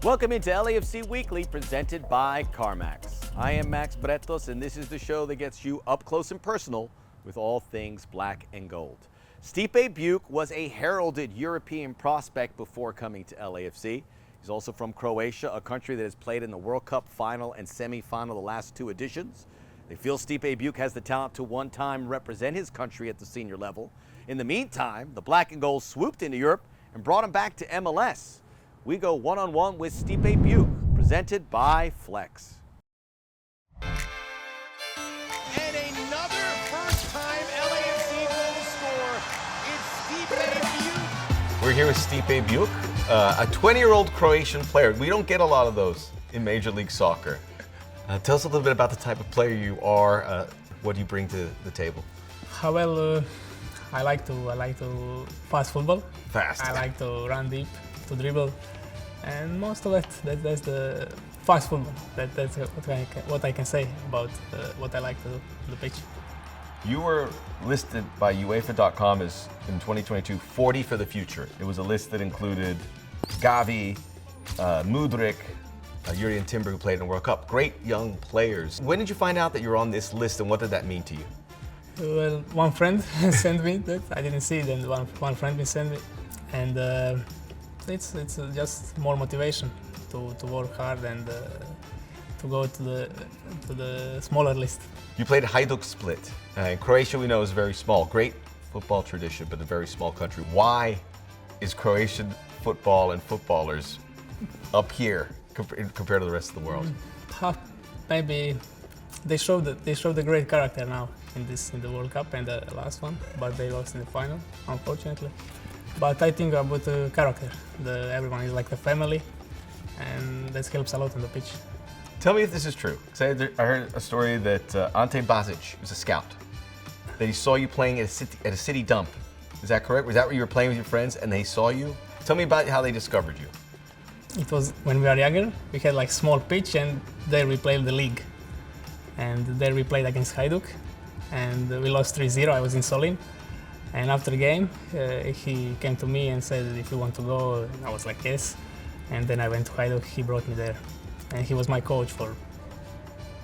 Welcome into LAFC Weekly, presented by CarMax. I am Max Bretos, and this is the show that gets you up close and personal with all things black and gold. Stipe Biuk was a heralded European prospect before coming to LAFC. He's also from Croatia, a country that has played in the World Cup final and semi-final the last two editions. They feel Stipe Biuk has the talent to one time represent his country at the senior level. In the meantime, the black and gold swooped into Europe and brought him back to MLS. We go one-on-one with Stipe Biuk, presented by Flex. And another first-time LAFC goal scorer. It's Stipe Biuk. We're here with Stipe Biuk, a 20-year-old Croatian player. We don't get a lot of those in Major League Soccer. Tell us a little bit about the type of player you are. What do you bring to the table? Well, I like to pass football. Fast. I like to run deep, to dribble, and most of it, that's the fast football. That's what I can say about what I like to do on the pitch. You were listed by UEFA.com as, in 2022, 40 for the future. It was a list that included Gavi, Mudryk, Jurrien Timber, who played in the World Cup. Great young players. When did you find out that you were on this list, and what did that mean to you? Well, one friend sent me that. I didn't see it, and one friend sent me, and it's just more motivation to work hard and to go to the smaller list. You played Hajduk Split. In Croatia, we know, is very small. Great football tradition, but a very small country. Why is Croatian football and footballers up here compared to the rest of the world? Maybe they showed the great character now in the World Cup and the last one, but they lost in the final, unfortunately. But I think about the character. Everyone is like the family, and that helps a lot on the pitch. Tell me if this is true. I heard a story that Ante Bazic was a scout, that he saw you playing at a city dump. Is that correct? Was that where you were playing with your friends and they saw you? Tell me about how they discovered you. It was when we were younger. We had like small pitch, and there we played the league. And there we played against Hajduk, and we lost 3-0. I was in Solin. And after the game, he came to me and said, if you want to go, and I was like, yes. And then I went to Hajduk, he brought me there. And he was my coach for,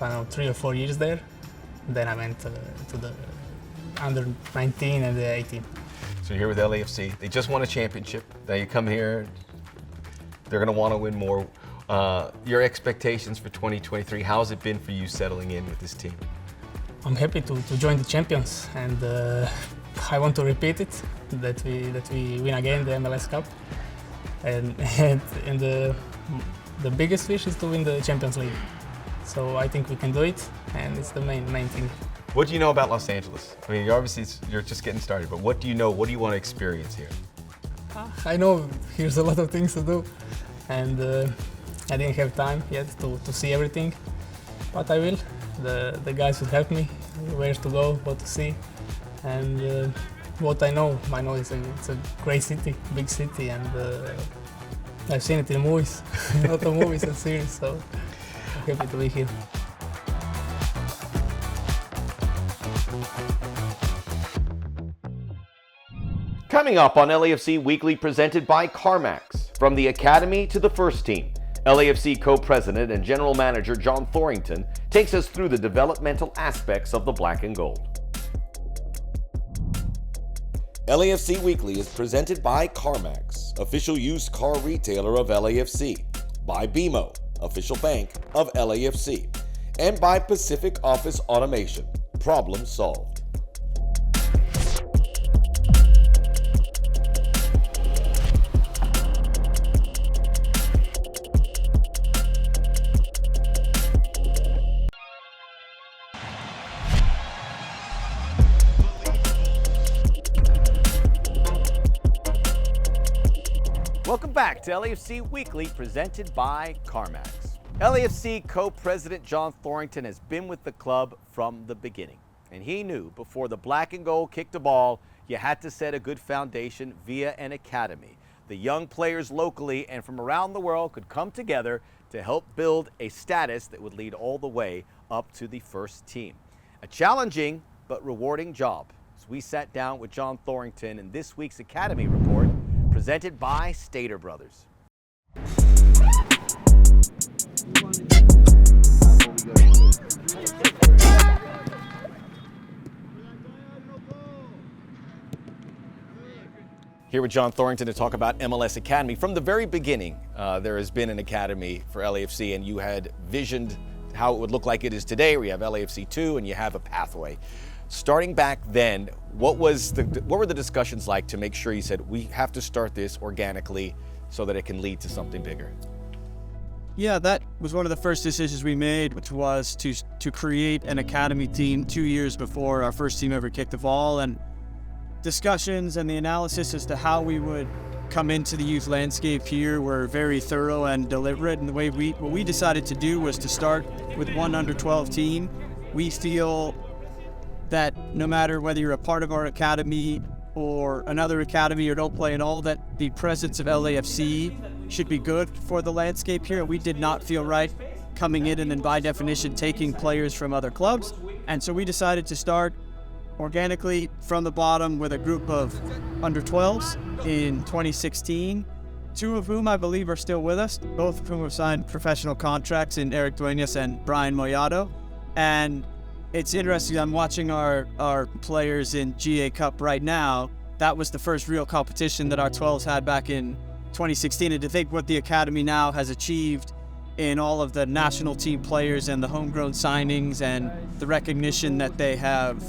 I don't know, 3 or 4 years there. Then I went to the under 19 and the 18. So you're here with LAFC. They just won a championship. Now you come here, they're going to want to win more. Your expectations for 2023, how has it been for you settling in with this team? I'm happy to join the champions, and I want to repeat it, that we win again the MLS Cup, and the biggest wish is to win the Champions League. So I think we can do it, and it's the main thing. What do you know about Los Angeles? I mean, you're just getting started, but what do you know? What do you want to experience here? I know here's a lot of things to do, and I didn't have time yet to see everything, but I will. The guys will help me where to go, what to see, and what I know it's a great city, big city, and I've seen it in movies, a lot of movies and series, so I'm happy to be here. Coming up on LAFC Weekly, presented by CarMax. From the academy to the first team, LAFC co-president and general manager John Thorrington takes us through the developmental aspects of the black and gold. LAFC Weekly is presented by CarMax, official used car retailer of LAFC, by BMO, official bank of LAFC, and by Pacific Office Automation. Problem solved. Welcome back to LAFC Weekly, presented by CarMax. LAFC co-president John Thorrington has been with the club from the beginning, and he knew before the black and gold kicked a ball, you had to set a good foundation via an academy. The young players locally and from around the world could come together to help build a status that would lead all the way up to the first team. A challenging but rewarding job. As we sat down with John Thorrington in this week's Academy Report, presented by Stater Brothers. Here with John Thorrington to talk about MLS Academy. From the very beginning, there has been an academy for LAFC, and you had visioned how it would look like it is today, where you have LAFC 2 and you have a pathway. Starting back then, what were the discussions like to make sure you said, we have to start this organically so that it can lead to something bigger? Yeah, that was one of the first decisions we made, which was to create an academy team 2 years before our first team ever kicked the ball. And discussions and the analysis as to how we would come into the youth landscape here were very thorough and deliberate. And the way what we decided to do was to start with one under-12 team. We feel that no matter whether you're a part of our academy or another academy or don't play at all, that the presence of LAFC should be good for the landscape here. We did not feel right coming in and then by definition taking players from other clubs. And so we decided to start organically from the bottom with a group of under-12s in 2016, two of whom I believe are still with us, both of whom have signed professional contracts in Eric Duenas and Brian Moyado. And it's interesting, I'm watching our players in GA Cup right now. That was the first real competition that our 12s had back in 2016. And to think what the academy now has achieved in all of the national team players and the homegrown signings and the recognition that they have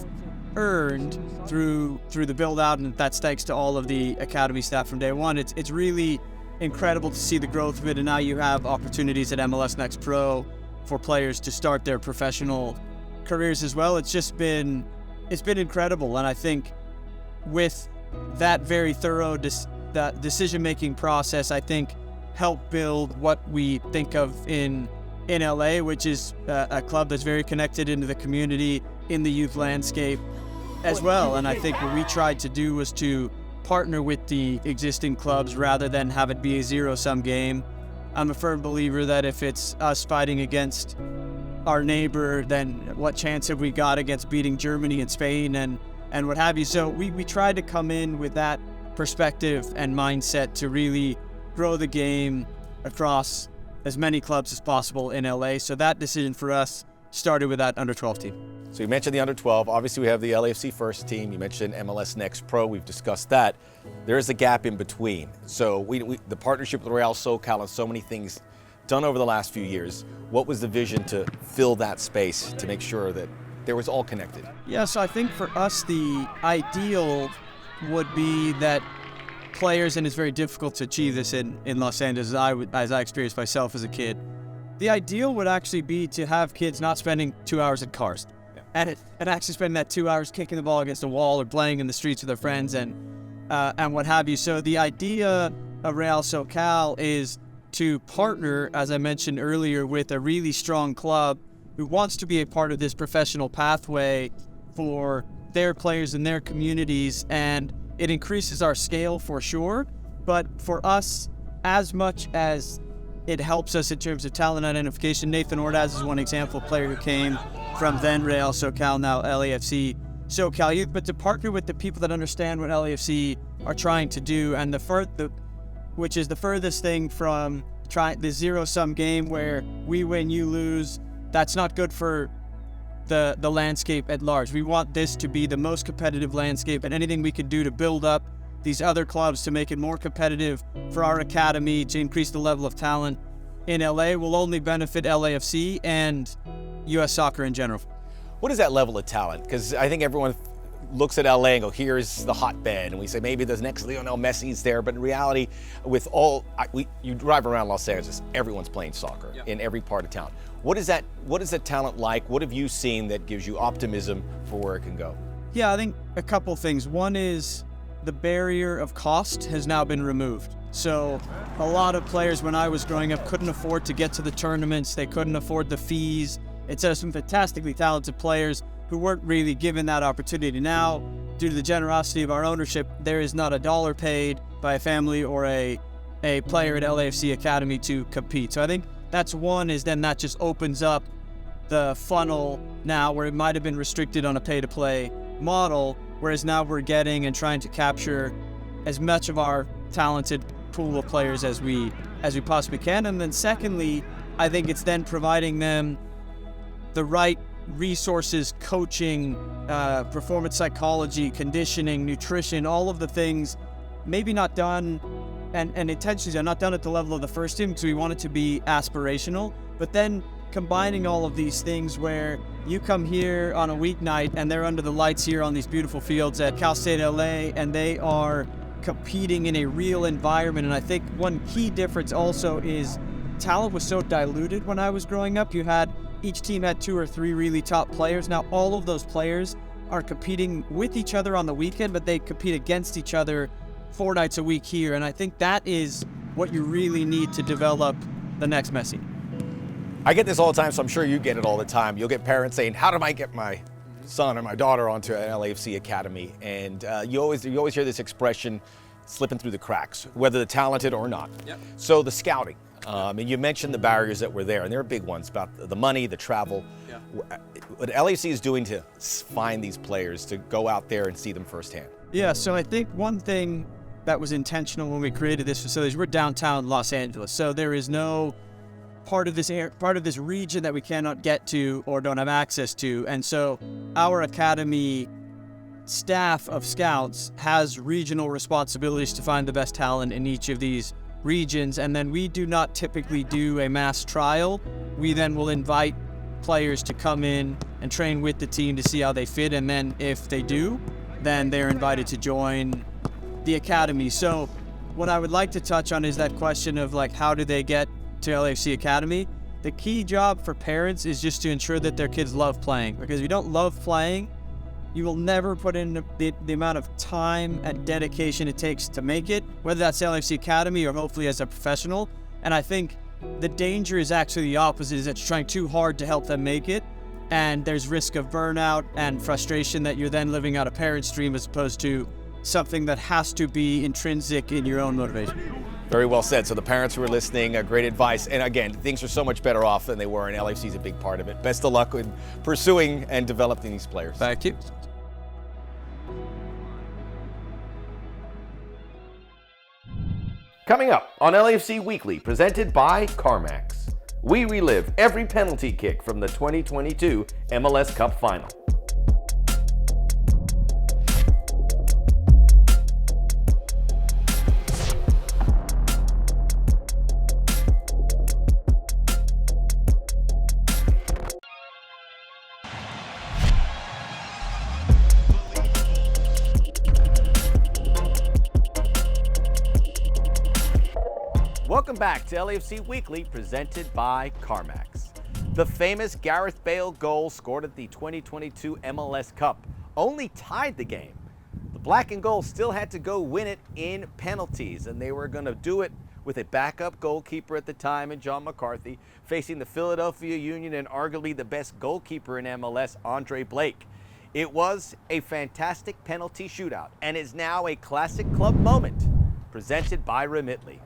earned through the build out, and that's thanks to all of the academy staff from day one. It's really incredible to see the growth of it, and now you have opportunities at MLS Next Pro for players to start their professional careers as well. It's been incredible, and I think with that very thorough that decision-making process, I think helped build what we think of in LA, which is a club that's very connected into the community, in the youth landscape as well. And I think what we tried to do was to partner with the existing clubs rather than have it be a zero-sum game. I'm a firm believer that if it's us fighting against our neighbor, then what chance have we got against beating Germany and Spain and what have you? So we tried to come in with that perspective and mindset to really grow the game across as many clubs as possible in LA. So that decision for us started with that under-12 team. So you mentioned the under-12. Obviously, we have the LAFC first team. You mentioned MLS Next Pro. We've discussed that. There is a gap in between. So the partnership with Real SoCal and so many things done over the last few years. What was the vision to fill that space to make sure that there was all connected? Yeah, so I think for us, the ideal would be that players, and it's very difficult to achieve this in Los Angeles as I experienced myself as a kid. The ideal would actually be to have kids not spending 2 hours in cars, and actually spending that 2 hours kicking the ball against a wall or playing in the streets with their friends and what have you. So the idea of Real SoCal is to partner, as I mentioned earlier, with a really strong club who wants to be a part of this professional pathway for their players and their communities, and it increases our scale for sure. But for us, as much as it helps us in terms of talent identification, Nathan Ordaz is one example, player who came from then Real SoCal, now LAFC SoCal Youth, but to partner with the people that understand what LAFC are trying to do, and which is the furthest thing from the zero-sum game where we win, you lose. That's not good for the landscape at large. We want this to be the most competitive landscape, and anything we can do to build up these other clubs to make it more competitive for our academy, to increase the level of talent in LA, will only benefit LAFC and US soccer in general. What is that level of talent? Because I think everyone looks at LA and go, here's the hotbed, and we say maybe the next Lionel Messi's there, but in reality, with you drive around Los Angeles, everyone's playing soccer in every part of town. What is that talent like? What have you seen that gives you optimism for where it can go? Yeah, I think a couple things. One is the barrier of cost has now been removed. So a lot of players when I was growing up couldn't afford to get to the tournaments, they couldn't afford the fees. It's some fantastically talented players who weren't really given that opportunity. Now, due to the generosity of our ownership, there is not a dollar paid by a family or a player at LAFC Academy to compete. So I think that's one, is then that just opens up the funnel now where it might have been restricted on a pay-to-play model, whereas now we're getting and trying to capture as much of our talented pool of players as we possibly can. And then secondly, I think it's then providing them the right resources, coaching, performance psychology, conditioning, nutrition, all of the things maybe not done, and intentions are not done at the level of the first team because we want it to be aspirational, but then combining all of these things where you come here on a weeknight and they're under the lights here on these beautiful fields at Cal State LA, and they are competing in a real environment. And I think one key difference also is talent was so diluted when I was growing up. Each team had 2 or 3 really top players. Now all of those players are competing with each other on the weekend, but they compete against each other 4 nights a week here. And I think that is what you really need to develop the next Messi. I get this all the time, so I'm sure you get it all the time. You'll get parents saying, how do I get my son or my daughter onto an LAFC academy? And you always hear this expression, slipping through the cracks, whether they're talented or not. Yep. So the scouting, and you mentioned the barriers that were there, and they're big ones, about the money, the travel. Yeah. What LAFC is doing to find these players, to go out there and see them firsthand. Yeah, so I think one thing that was intentional when we created this facility is we're downtown Los Angeles, so there is no part of this region that we cannot get to or don't have access to. And so our academy staff of scouts has regional responsibilities to find the best talent in each of these regions. And then we do not typically do a mass trial. We then will invite players to come in and train with the team to see how they fit. And then if they do, then they're invited to join the academy. So what I would like to touch on is that question of like, how do they get to LAFC Academy? The key job for parents is just to ensure that their kids love playing, because if you don't love playing, you will never put in the amount of time and dedication it takes to make it, whether that's LAFC Academy or hopefully as a professional. And I think the danger is actually the opposite, is that you're trying too hard to help them make it, and there's risk of burnout and frustration that you're then living out a parent's dream as opposed to something that has to be intrinsic in your own motivation. Very well said. So the parents who are listening, great advice. And again, things are so much better off than they were, and LAFC is a big part of it. Best of luck in pursuing and developing these players. Thank you. Coming up on LAFC Weekly, presented by CarMax, we relive every penalty kick from the 2022 MLS Cup Final. Welcome back to LAFC Weekly, presented by CarMax. The famous Gareth Bale goal scored at the 2022 MLS Cup only tied the game. The black and gold still had to go win it in penalties, and they were going to do it with a backup goalkeeper at the time in John McCarthy, facing the Philadelphia Union and arguably the best goalkeeper in MLS, Andre Blake. It was a fantastic penalty shootout and is now a classic club moment, presented by Remitly.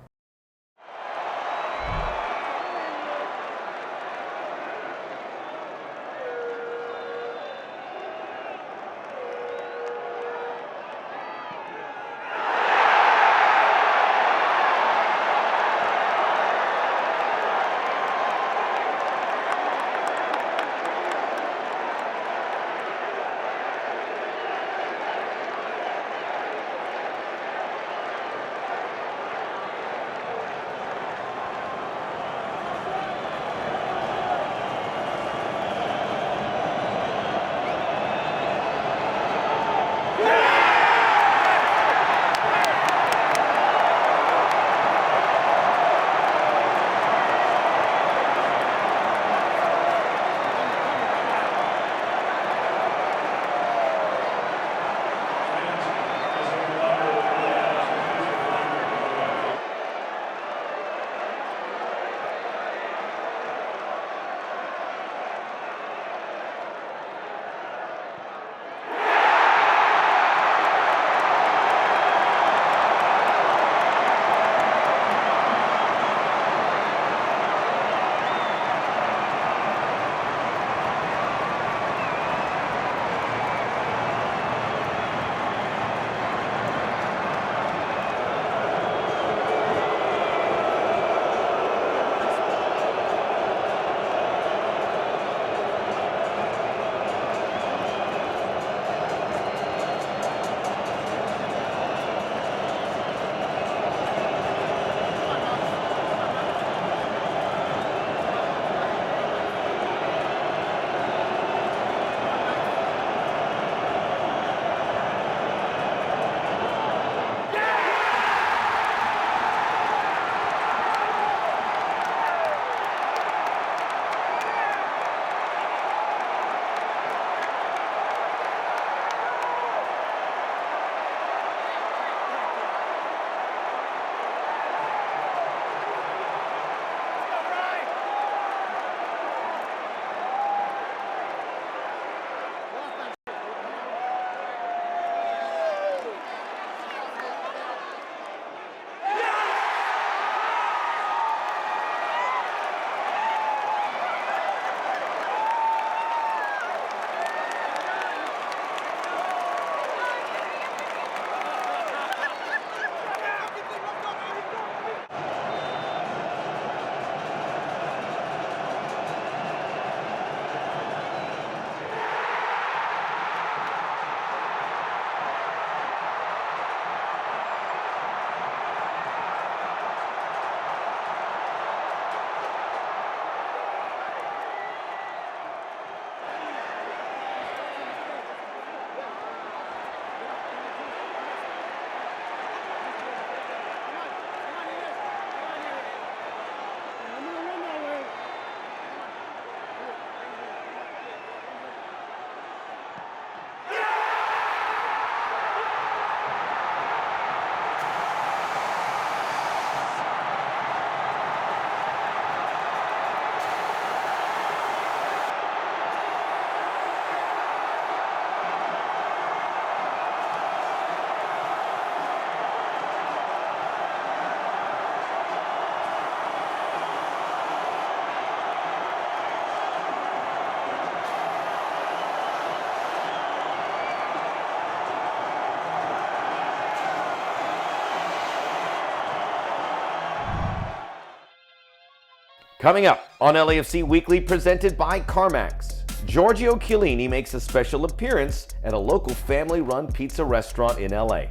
Coming up on LAFC Weekly, presented by CarMax, Giorgio Chiellini makes a special appearance at a local family-run pizza restaurant in LA.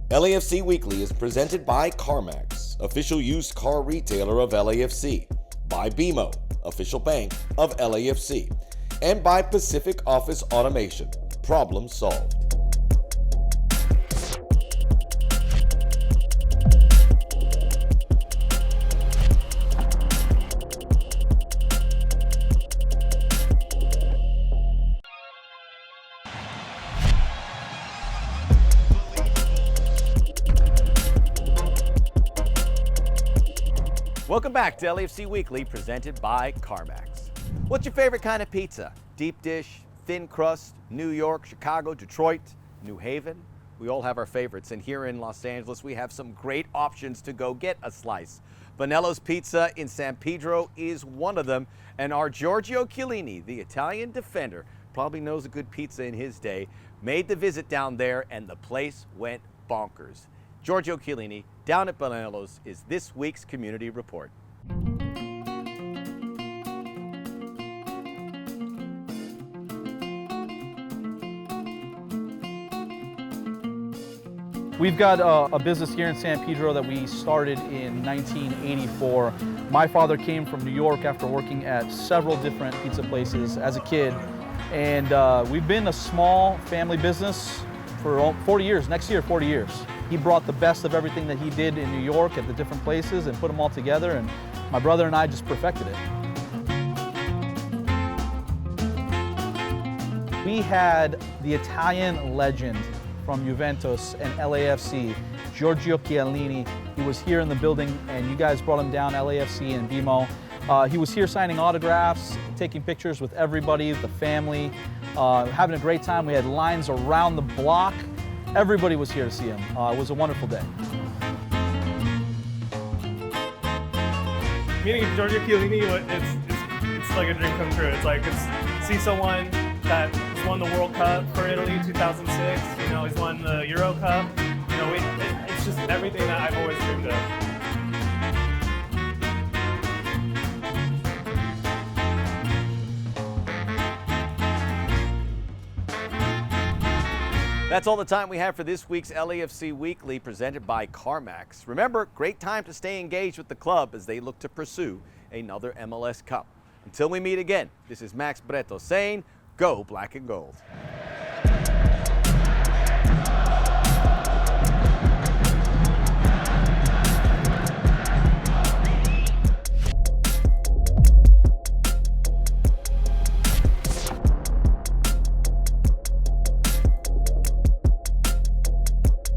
LAFC Weekly is presented by CarMax, official used car retailer of LAFC, by BMO, official bank of LAFC, and by Pacific Office Automation. Problem solved. Welcome back to LAFC Weekly, presented by CarMax. What's your favorite kind of pizza? Deep dish, thin crust, New York, Chicago, Detroit, New Haven? We all have our favorites, and here in Los Angeles, we have some great options to go get a slice. Vanello's Pizza in San Pedro is one of them, and our Giorgio Chiellini, the Italian defender, probably knows a good pizza in his day, made the visit down there, and the place went bonkers. Giorgio Chiellini, down at Vanello's, is this week's Community Report. We've got a business here in San Pedro that we started in 1984. My father came from New York after working at several different pizza places as a kid. And we've been a small family business for 40 years, next year 40 years. He brought the best of everything that he did in New York at the different places and put them all together, and my brother and I just perfected it. We had the Italian legend from Juventus and LAFC, Giorgio Chiellini. He was here in the building, and you guys brought him down, LAFC and BMO. He was here signing autographs, taking pictures with everybody, the family, having a great time. We had lines around the block. Everybody was here to see him. It was a wonderful day. Meeting Giorgio Chiellini, it's like a dream come true. It's like see someone that has won the World Cup for Italy 2006. You know, he's won the Euro Cup. You know, it's just everything that I've always dreamed of. That's all the time we have for this week's LAFC Weekly, presented by CarMax. Remember, great time to stay engaged with the club as they look to pursue another MLS Cup. Until we meet again, this is Max Breto saying, go black and gold.